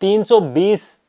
320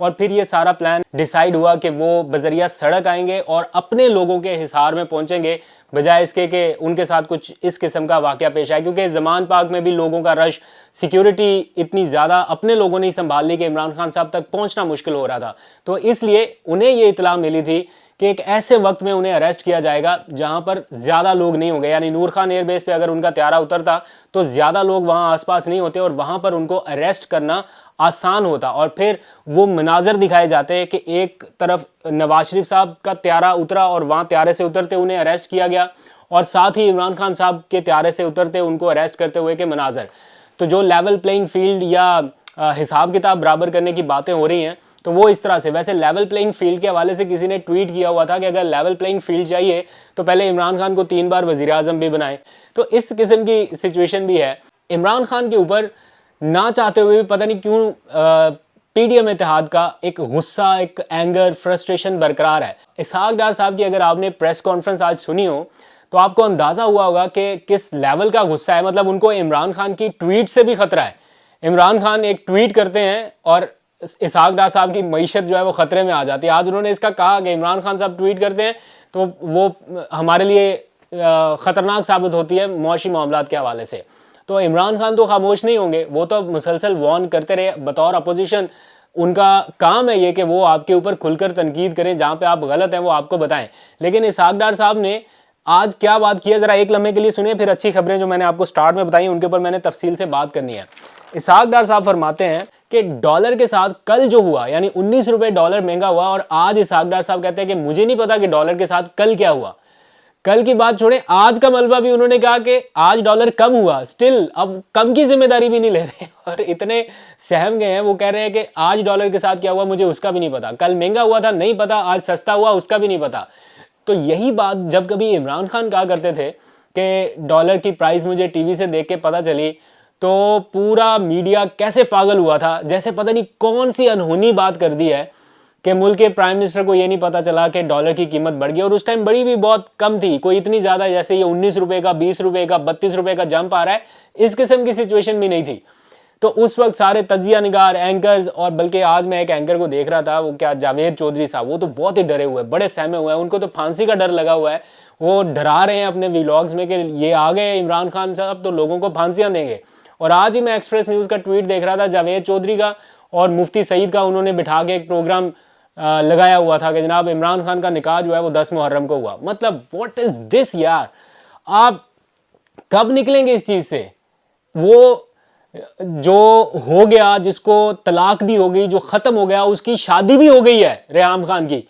اور پھر یہ سارا پلان ڈیسائیڈ ہوا کہ وہ بذریعہ سڑک آئیں گے اور اپنے لوگوں کے حصار میں پہنچیں گے، بجائے اس کے کہ ان کے ساتھ کچھ اس قسم کا واقعہ پیش آئے، کیونکہ زمان پاک میں بھی لوگوں کا رش، سیکیورٹی اتنی زیادہ اپنے لوگوں نے سنبھال لی کہ عمران خان صاحب تک پہنچنا مشکل ہو رہا تھا. تو اس لیے انہیں یہ اطلاع ملی تھی کہ ایک ایسے وقت میں انہیں اریسٹ کیا جائے گا جہاں پر زیادہ لوگ نہیں ہوں گے، یعنی نور خان ایئر بیس پہ اگر ان کا طیارہ اترتا تو زیادہ لوگ وہاں آس پاس نہیں ہوتے اور وہاں پر ان کو اریسٹ کرنا آسان ہوتا. اور پھر وہ مناظر دکھائے جاتے کہ ایک طرف نواز شریف صاحب کا طیارہ اترا اور وہاں طیارے سے اترتے انہیں اریسٹ کیا گیا، اور ساتھ ہی عمران خان صاحب کے طیارے سے اترتے ان کو اریسٹ کرتے ہوئے کے مناظر. تو جو لیول پلینگ فیلڈ یا حساب کتاب برابر کرنے کی باتیں ہو رہی ہیں تو وہ اس طرح سے. ویسے لیول پلینگ فیلڈ کے حوالے سے کسی نے ٹویٹ کیا ہوا تھا کہ اگر لیول پلینگ فیلڈ چاہیے تو پہلے عمران خان کو 3 بار وزیر اعظم بھی بنائیں. تو اس قسم کی سچویشن بھی ہے. عمران خان کے اوپر نہ چاہتے ہوئے بھی پتہ نہیں کیوں پی ڈی ایم اتحاد کا ایک غصہ، ایک اینگر، فرسٹریشن برقرار ہے. اسحاق ڈار صاحب کی اگر آپ نے پریس کانفرنس آج سنی ہو تو آپ کو اندازہ ہوا ہوگا کہ کس لیول کا غصہ ہے. مطلب ان کو عمران خان کی ٹویٹ سے بھی خطرہ ہے. عمران خان ایک ٹویٹ کرتے ہیں اور اسحاق ڈار صاحب کی معیشت جو ہے وہ خطرے میں آ جاتی ہے. آج انہوں نے اس کا کہا کہ عمران خان صاحب ٹویٹ کرتے ہیں تو وہ ہمارے لیے خطرناک ثابت ہوتی ہے معاشی معاملات کے حوالے سے. تو عمران خان تو خاموش نہیں ہوں گے، وہ تو مسلسل وارن کرتے رہے بطور اپوزیشن. ان کا کام ہے یہ کہ وہ آپ کے اوپر کھل کر تنقید کریں، جہاں پہ آپ غلط ہیں وہ آپ کو بتائیں. لیکن اسحاق ڈار صاحب نے آج کیا بات کی ہے ذرا ایک لمحے کے لیے سنیں، پھر اچھی خبریں جو میں نے آپ کو سٹارٹ میں بتائی ان کے اوپر میں نے تفصیل سے بات کرنی ہے. اسحاق ڈار صاحب فرماتے ہیں کہ ڈالر کے ساتھ کل جو ہوا، یعنی 19 روپے ڈالر مہنگا ہوا، اور آج اسحاق ڈار صاحب کہتے ہیں کہ مجھے نہیں پتا کہ ڈالر کے ساتھ کل کیا ہوا. کل کی بات چھوڑیں، آج کا ملبہ بھی انہوں نے کہا کہ آج ڈالر کم ہوا. سٹل اب کم کی ذمہ داری بھی نہیں لے رہے اور اتنے سہم گئے ہیں. وہ کہہ رہے ہیں کہ آج ڈالر کے ساتھ کیا ہوا مجھے اس کا بھی نہیں پتا، کل مہنگا ہوا تھا نہیں پتا، آج سستا ہوا اس کا بھی نہیں پتا. تو یہی بات جب کبھی عمران خان کہا کرتے تھے کہ ڈالر کی پرائس مجھے ٹی وی سے دیکھ کے پتہ چلی، تو پورا میڈیا کیسے پاگل ہوا تھا، جیسے پتہ نہیں کون سی انہونی بات کر دی ہے کہ ملک کے پرائم منسٹر کو یہ نہیں پتا چلا کہ ڈالر کی قیمت بڑھ گئی. اور اس ٹائم بڑی بھی بہت کم تھی، کوئی اتنی زیادہ جیسے یہ 19 روپے کا، 20 روپے کا، 32 روپے کا جمپ آ رہا ہے، اس قسم کی سچویشن بھی نہیں تھی. تو اس وقت سارے تجزیہ نگار، اینکرز، اور بلکہ آج میں ایک اینکر کو دیکھ رہا تھا، وہ کیا جاوید چودھری صاحب، وہ تو بہت ہی ڈرے ہوئے، بڑے سہمے ہوئے ہیں، ان کو تو پھانسی کا ڈر لگا ہوا ہے. وہ ڈرا رہے ہیں اپنے ویلاگز میں کہ یہ آ گئے عمران خان صاحب تو لوگوں کو پھانسیاں دیں گے. اور آج ہی میں ایکسپریس نیوز کا ٹویٹ دیکھ رہا تھا جاوید چودھری کا اور مفتی سعید کا، انہوں نے بٹھا کے ایک پروگرام لگایا ہوا تھا کہ جناب عمران خان کا نکاح جو ہے وہ 10 محرم کو ہوا. مطلب واٹ از دس یار، آپ کب نکلیں گے اس چیز سے؟ وہ جو ہو گیا، جس کو طلاق بھی ہو گئی، جو ختم ہو گیا، اس کی شادی بھی ہو گئی ہے ریحام خان کی،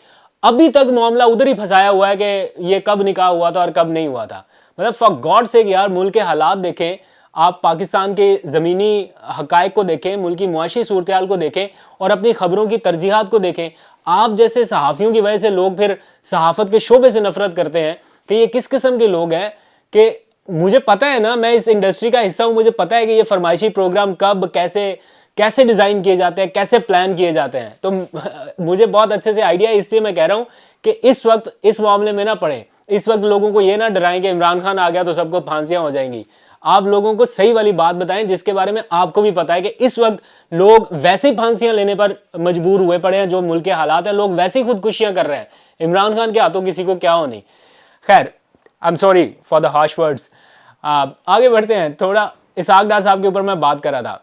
ابھی تک معاملہ ادھر ہی پھنسایا ہوا ہے کہ یہ کب نکاح ہوا تھا اور کب نہیں ہوا تھا. مطلب فار گاڈ سیک یار، ملک کے حالات دیکھیں آپ، پاکستان کے زمینی حقائق کو دیکھیں، ملک کی معاشی صورتحال کو دیکھیں اور اپنی خبروں کی ترجیحات کو دیکھیں. آپ جیسے صحافیوں کی وجہ سے لوگ پھر صحافت کے شعبے سے نفرت کرتے ہیں کہ یہ کس قسم کے لوگ ہیں. کہ مجھے پتہ ہے نا، میں اس انڈسٹری کا حصہ ہوں، مجھے پتہ ہے کہ یہ فرمائشی پروگرام کب کیسے ڈیزائن کیے جاتے ہیں، کیسے پلان کیے جاتے ہیں. تو مجھے بہت اچھے سے آئیڈیا ہے، اس لیے میں کہہ رہا ہوں کہ اس وقت اس معاملے میں نہ پڑیں. اس وقت لوگوں کو یہ نہ ڈرائیں کہ عمران خان آ گیا تو سب کو پھانسیاں ہو جائیں گی. آپ لوگوں کو صحیح والی بات بتائیں جس کے بارے میں آپ کو بھی پتہ ہے کہ اس وقت لوگ ویسے ہی پھانسیاں لینے پر مجبور ہوئے پڑے ہیں. جو ملک کے حالات ہیں، لوگ ویسے ہی خودکشیاں کر رہے ہیں. عمران خان کے ہاتھوں کسی کو کیا ہونی. خیر، I am sorry for the harsh words. آگے بڑھتے ہیں. تھوڑا اسحاق ڈار صاحب کے اوپر میں بات کر رہا تھا.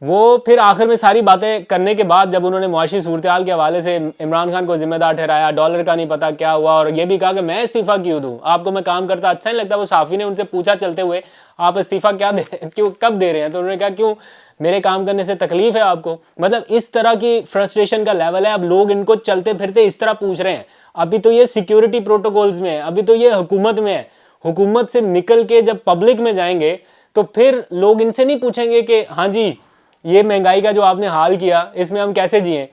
وہ پھر آخر میں ساری باتیں کرنے کے بعد جب انہوں نے معاشی صورتحال کے حوالے سے عمران خان کو ذمہ دار ٹھہرایا، ڈالر کا نہیں پتا کیا ہوا، اور یہ بھی کہا کہ میں استعفیٰ کیوں دوں، آپ کو میں کام کرتا اچھا نہیں لگتا. وہ صحافی نے ان سے پوچھا چلتے ہوئے آپ استعفیٰ کب دے رہے ہیں؟ تو انہوں نے کہا کیوں، میرے کام کرنے سے تکلیف ہے آپ کو. مطلب اس طرح کی فرسٹریشن کا لیول ہے. اب لوگ ان کو چلتے پھرتے اس طرح پوچھ رہے ہیں. ابھی تو یہ سیکیورٹی پروٹوکولز میں ہے، ابھی تو یہ حکومت میں ہے. حکومت سے نکل کے جب پبلک میں جائیں گے تو پھر لوگ ان سے نہیں پوچھیں گے کہ ہاں جی یہ مہنگائی کا جو آپ نے حال کیا اس میں ہم کیسے جئیں.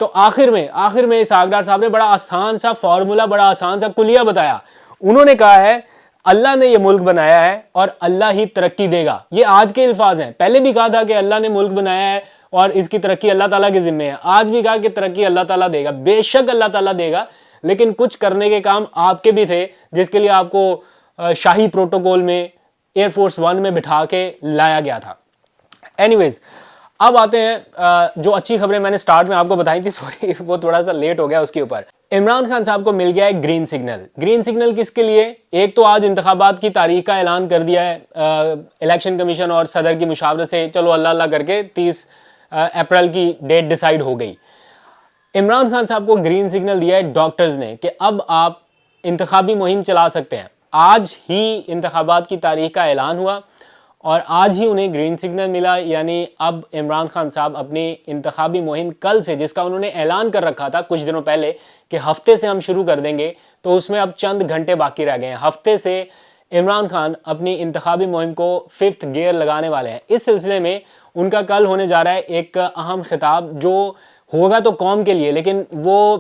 تو آخر میں اسحاق ڈار صاحب نے بڑا آسان سا فارمولا، بڑا آسان سا کلیہ بتایا. انہوں نے کہا ہے اللہ نے یہ ملک بنایا ہے اور اللہ ہی ترقی دے گا. یہ آج کے الفاظ ہیں. پہلے بھی کہا تھا کہ اللہ نے ملک بنایا ہے اور اس کی ترقی اللہ تعالیٰ کے ذمہ ہے. آج بھی کہا کہ ترقی اللہ تعالیٰ دے گا. بے شک اللہ تعالیٰ دے گا، لیکن کچھ کرنے کے کام آپ کے بھی تھے جس کے لیے آپ کو شاہی پروٹوکول میں ایئر فورس 1 میں بٹھا کے لایا گیا تھا. اینی ویز، اب آتے ہیں جو اچھی خبریں میں نے سٹارٹ میں آپ کو بتائی تھی، سوری وہ تھوڑا سا لیٹ ہو گیا اس کے اوپر. عمران خان صاحب کو مل گیا ہے گرین سگنل. گرین سگنل کس کے لیے؟ ایک تو آج انتخابات کی تاریخ کا اعلان کر دیا ہے الیکشن کمیشن اور صدر کی مشاورت سے، چلو اللہ اللہ کر کے 30 اپریل کی ڈیٹ ڈیسائیڈ ہو گئی. عمران خان صاحب کو گرین سگنل دیا ہے ڈاکٹرز نے کہ اب آپ انتخابی مہم چلا سکتے ہیں. آج ہی انتخابات کی تاریخ کا اعلان ہوا اور آج ہی انہیں گرین سگنل ملا، یعنی اب عمران خان صاحب اپنی انتخابی مہم کل سے، جس کا انہوں نے اعلان کر رکھا تھا کچھ دنوں پہلے کہ ہفتے سے ہم شروع کر دیں گے، تو اس میں اب چند گھنٹے باقی رہ گئے ہیں. ہفتے سے عمران خان اپنی انتخابی مہم کو 5th گیئر لگانے والے ہیں. اس سلسلے میں ان کا کل ہونے جا رہا ہے ایک اہم خطاب، جو ہوگا تو قوم کے لیے، لیکن وہ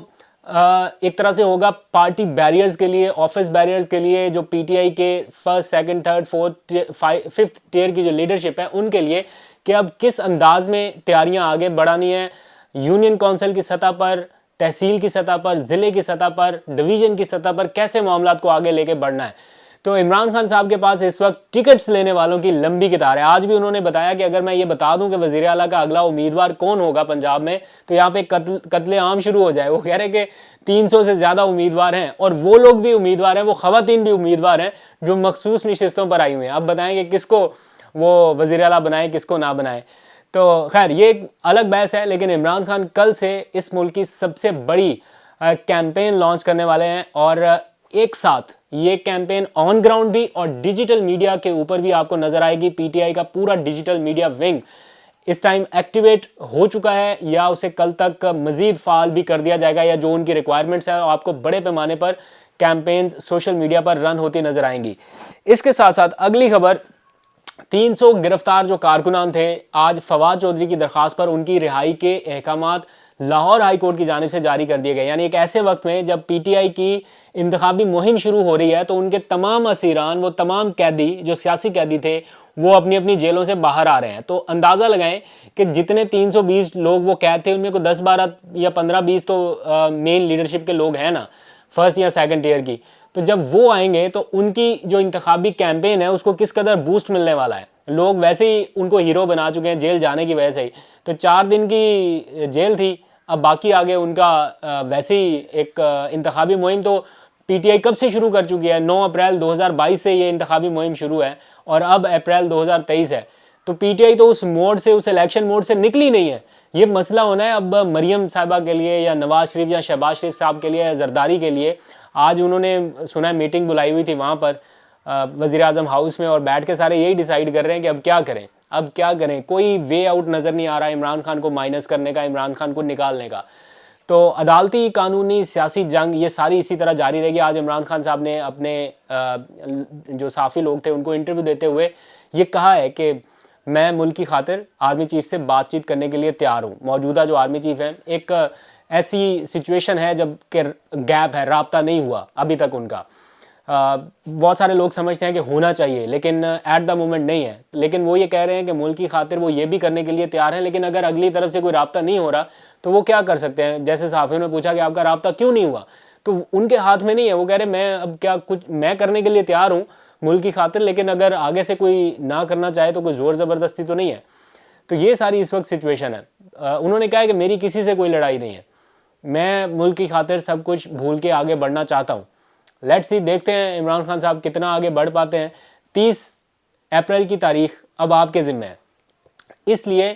ایک طرح سے ہوگا پارٹی بیریئرز کے لیے، آفس بیریئرز کے لیے، جو پی ٹی آئی کے 1st 2nd 3rd 4th 5th tier کی جو لیڈرشپ ہے ان کے لیے، کہ اب کس انداز میں تیاریاں آگے بڑھانی ہیں. یونین کونسل کی سطح پر، تحصیل کی سطح پر، ضلع کی سطح پر، ڈویژن کی سطح پر کیسے معاملات کو آگے لے کے بڑھنا ہے. تو عمران خان صاحب کے پاس اس وقت ٹکٹس لینے والوں کی لمبی قطار ہے. آج بھی انہوں نے بتایا کہ اگر میں یہ بتا دوں کہ وزیر اعلیٰ کا اگلا امیدوار کون ہوگا پنجاب میں، تو یہاں پہ قتل عام شروع ہو جائے. وہ کہہ رہے کہ 300 سے زیادہ امیدوار ہیں، اور وہ لوگ بھی امیدوار ہیں، وہ خواتین بھی امیدوار ہیں جو مخصوص نشستوں پر آئی ہوئی ہیں. اب بتائیں کہ کس کو وہ وزیر اعلیٰ بنائیں، کس کو نہ بنائیں. تو خیر یہ ایک الگ بحث ہے، لیکن عمران خان کل سے اس ملک کی سب سے بڑی کیمپین لانچ کرنے والے ہیں، اور ایک ساتھ یہ کیمپین آن گراؤنڈ بھی اور ڈیجیٹل میڈیا کے اوپر بھی آپ کو نظر آئے گی. پی ٹی آئی کا پورا ڈیجیٹل میڈیا ونگ اس ٹائم ایکٹیویٹ ہو چکا ہے، یا اسے کل تک مزید فعال بھی کر دیا جائے گا، یا جو ان کی ریکوائرمنٹس ہیں آپ کو بڑے پیمانے پر کیمپینز سوشل میڈیا پر رن ہوتی نظر آئیں گی. اس کے ساتھ ساتھ اگلی خبر، 300 گرفتار جو کارکنان تھے، آج فواد چودھری کی درخواست پر ان کی رہائی کے احکامات لاہور ہائی کورٹ کی جانب سے جاری کر دیے گئے. یعنی ایک ایسے وقت میں جب پی ٹی آئی کی انتخابی مہم شروع ہو رہی ہے، تو ان کے تمام اسیران، وہ تمام قیدی جو سیاسی قیدی تھے، وہ اپنی اپنی جیلوں سے باہر آ رہے ہیں. تو اندازہ لگائیں کہ جتنے 320 لوگ وہ قید تھے، ان میں کوئی 10 12 یا 15 20 تو مین لیڈرشپ کے لوگ ہیں نا، 1st یا 2nd ٹیئر کی. تو جب وہ آئیں گے تو ان کی جو انتخابی کیمپین ہے اس کو کس قدر بوسٹ ملنے والا ہے. لوگ ویسے ہی ان کو ہیرو بنا چکے ہیں جیل جانے کی وجہ سے ہی. تو 4 دن کی جیل تھی، اب باقی آگے ان کا ویسے ہی ایک انتخابی مہم تو پی ٹی آئی کب سے شروع کر چکی ہے. 9 اپریل 2022 سے یہ انتخابی مہم شروع ہے، اور اب اپریل 2023 ہے. تو پی ٹی آئی تو اس موڈ سے، اس الیکشن موڈ سے نکلی نہیں ہے. یہ مسئلہ ہونا ہے اب مریم صاحبہ کے لیے، یا نواز شریف یا شہباز شریف صاحب کے لیے، یا زرداری کے لیے. آج انہوں نے سنا ہے میٹنگ بلائی ہوئی تھی وہاں پر وزیر اعظم ہاؤس میں، اور بیٹھ کے سارے یہی ڈیسائیڈ کر رہے ہیں کہ اب کیا کریں، اب کیا کریں. کوئی وے آؤٹ نظر نہیں آ رہا عمران خان کو مائنس کرنے کا، عمران خان کو نکالنے کا. تو عدالتی، قانونی، سیاسی جنگ یہ ساری اسی طرح جاری رہے گی. آج عمران خان صاحب نے اپنے جو صحافی لوگ تھے ان کو انٹرویو دیتے ہوئے یہ کہا ہے کہ میں ملک کی خاطر آرمی چیف سے بات چیت کرنے کے لیے تیار ہوں. موجودہ جو آرمی چیف ہیں، ایک ایسی سچویشن ہے جب کہ گیپ ہے، رابطہ نہیں ہوا ابھی تک ان کا. بہت سارے لوگ سمجھتے ہیں کہ ہونا چاہیے، لیکن ایٹ دا مومنٹ نہیں ہے. لیکن وہ یہ کہہ رہے ہیں کہ ملک کی خاطر وہ یہ بھی کرنے کے لیے تیار ہیں، لیکن اگر اگلی طرف سے کوئی رابطہ نہیں ہو رہا تو وہ کیا کر سکتے ہیں. جیسے صحافیوں نے پوچھا کہ آپ کا رابطہ کیوں نہیں ہوا، تو ان کے ہاتھ میں نہیں ہے. وہ کہہ رہے میں اب کیا کچھ میں کرنے کے لیے تیار ہوں ملک کی خاطر، لیکن اگر آگے سے کوئی نہ کرنا چاہے تو کوئی زور زبردستی تو نہیں ہے. تو یہ ساری اس وقت سچویشن ہے. انہوں نے کہا ہے کہ میری کسی سے کوئی لڑائی نہیں ہے، میں ملک کی خاطر سب کچھ بھول کے آگے بڑھنا چاہتا ہوں. لیٹس سی، دیکھتے ہیں عمران خان صاحب کتنا آگے بڑھ پاتے ہیں. 30 اپریل کی تاریخ اب آپ کے ذمہ ہے، اس لیے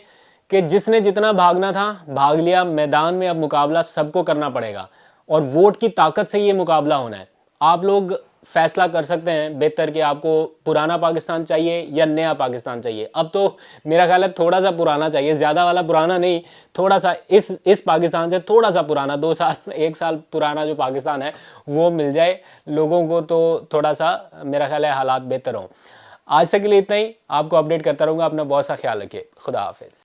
کہ جس نے جتنا بھاگنا تھا بھاگ لیا. میدان میں اب مقابلہ سب کو کرنا پڑے گا، اور ووٹ کی طاقت سے یہ مقابلہ ہونا ہے. آپ لوگ فیصلہ کر سکتے ہیں بہتر کہ آپ کو پرانا پاکستان چاہیے یا نیا پاکستان چاہیے. اب تو میرا خیال ہے تھوڑا سا پرانا چاہیے، زیادہ والا پرانا نہیں، تھوڑا سا اس پاکستان سے تھوڑا سا پرانا، 2 سال 1 سال پرانا جو پاکستان ہے وہ مل جائے لوگوں کو، تو تھوڑا سا میرا خیال ہے حالات بہتر ہوں. آج تک کے لیے اتنا ہی. آپ کو اپڈیٹ کرتا رہوں گا. اپنا بہت سا خیال رکھیے. خدا حافظ.